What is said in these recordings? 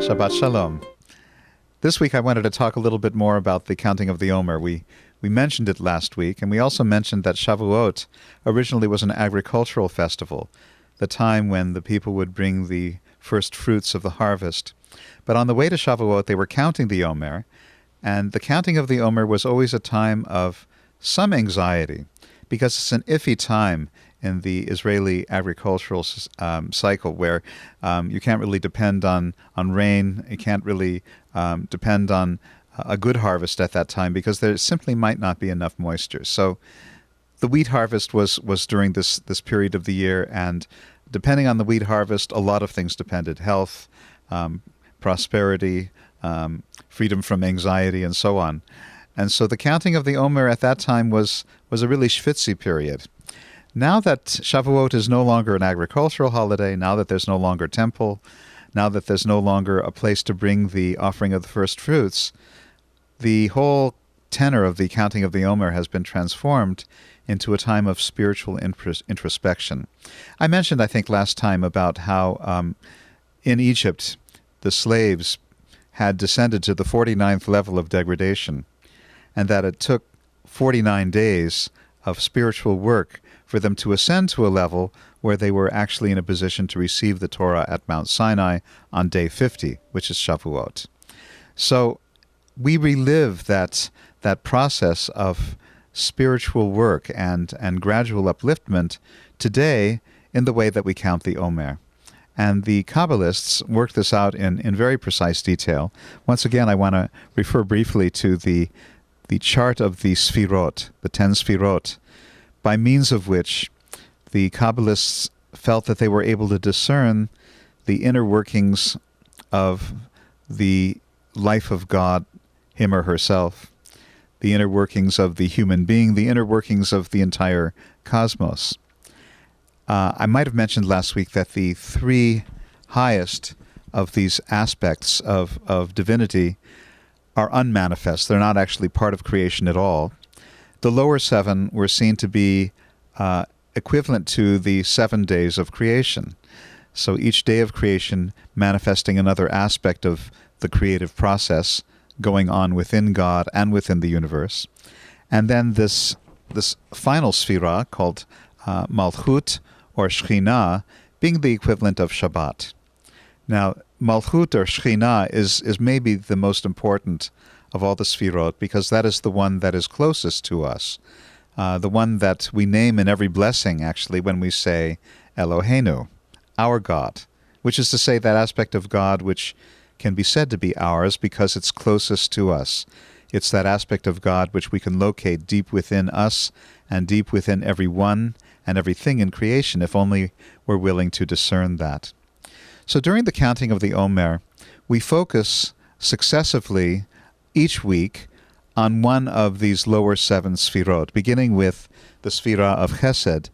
Shabbat Shalom. This week I wanted to talk a little bit more about the counting of the Omer. We mentioned it last week, and we also mentioned that Shavuot originally was an agricultural festival, the time when the people would bring the first fruits of the harvest. But on the way to Shavuot, they were counting the Omer, and the counting of the Omer was always a time of some anxiety, because it's an iffy time in the Israeli agricultural cycle where you can't really depend on rain, you can't really depend on a good harvest at that time because there simply might not be enough moisture. So the wheat harvest was during this period of the year, and depending on the wheat harvest, a lot of things depended: health, prosperity, freedom from anxiety, and so on. And so the counting of the Omer at that time was a really schwitzy period. Now that Shavuot is no longer an agricultural holiday, now that there's no longer temple, now that there's no longer a place to bring the offering of the first fruits, the whole tenor of the counting of the Omer has been transformed into a time of spiritual introspection. I mentioned, I think, last time about how in Egypt the slaves had descended to the 49th level of degradation, and that it took 49 days of spiritual work for them to ascend to a level where they were actually in a position to receive the Torah at Mount Sinai on day 50, which is Shavuot. So we relive that process of spiritual work and gradual upliftment today in the way that we count the Omer. And the Kabbalists work this out in very precise detail. Once again, I want to refer briefly to the chart of the Sfirot, the 10 Sfirot, by means of which the Kabbalists felt that they were able to discern the inner workings of the life of God, him or herself, the inner workings of the human being, the inner workings of the entire cosmos. I might have mentioned last week that the three highest of these aspects of divinity are unmanifest. They're not actually part of creation at all. The lower seven were seen to be equivalent to the 7 days of creation. So each day of creation manifesting another aspect of the creative process going on within God and within the universe. And then this final sphira called Malchut or Shekhinah being the equivalent of Shabbat. Now, Malchut or Shekhinah is maybe the most important of all the Sfirot, because that is the one that is closest to us, the one that we name in every blessing, actually, when we say Eloheinu, our God, which is to say that aspect of God which can be said to be ours because it's closest to us. It's that aspect of God which we can locate deep within us and deep within everyone and everything in creation, if only we're willing to discern that. So during the counting of the Omer, we focus successively each week on one of these lower 7 sfirot, beginning with the sfira of Chesed,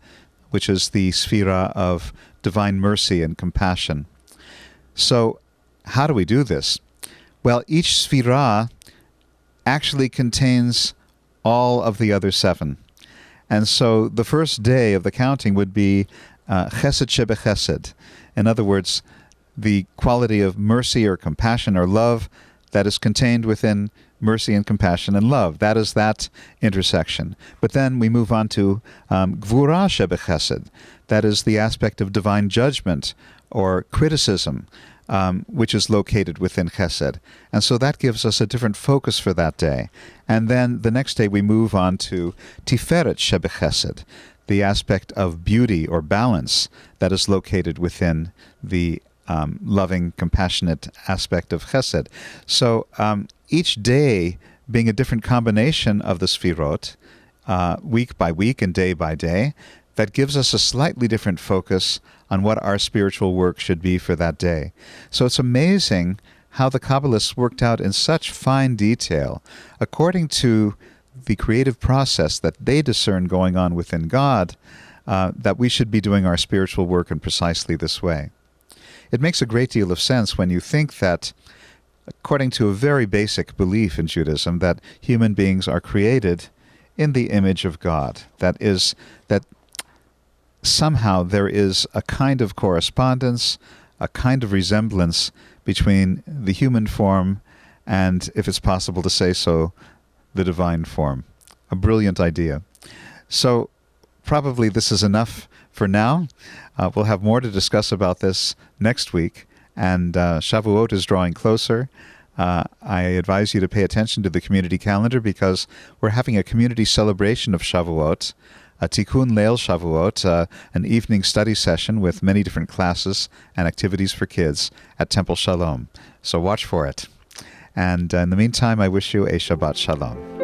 which is the sfira of divine mercy and compassion. So how do we do this? Well, each sfira actually contains all of the other 7. And so the first day of the counting would be Chesed Shebe Chesed. In other words, the quality of mercy or compassion or love that is contained within mercy and compassion and love. That is that intersection. But then we move on to Gvura Shebe Chesed. That is the aspect of divine judgment or criticism, which is located within Chesed. And so that gives us a different focus for that day. And then the next day we move on to Tiferet Shebe Chesed, the aspect of beauty or balance that is located within the loving, compassionate aspect of Chesed. So each day being a different combination of the Sfirot, week by week and day by day, that gives us a slightly different focus on what our spiritual work should be for that day. So it's amazing how the Kabbalists worked out in such fine detail, according to the creative process that they discern going on within God, that we should be doing our spiritual work in precisely this way. It makes a great deal of sense when you think that, according to a very basic belief in Judaism, that human beings are created in the image of God. That is, that somehow there is a kind of correspondence, a kind of resemblance between the human form and, if it's possible to say so, the divine form. A brilliant idea. So probably this is enough for now. We'll have more to discuss about this next week, and Shavuot is drawing closer. I advise you to pay attention to the community calendar because we're having a community celebration of Shavuot, a Tikkun Leil Shavuot, an evening study session with many different classes and activities for kids at Temple Shalom. So watch for it. And in the meantime, I wish you a Shabbat Shalom.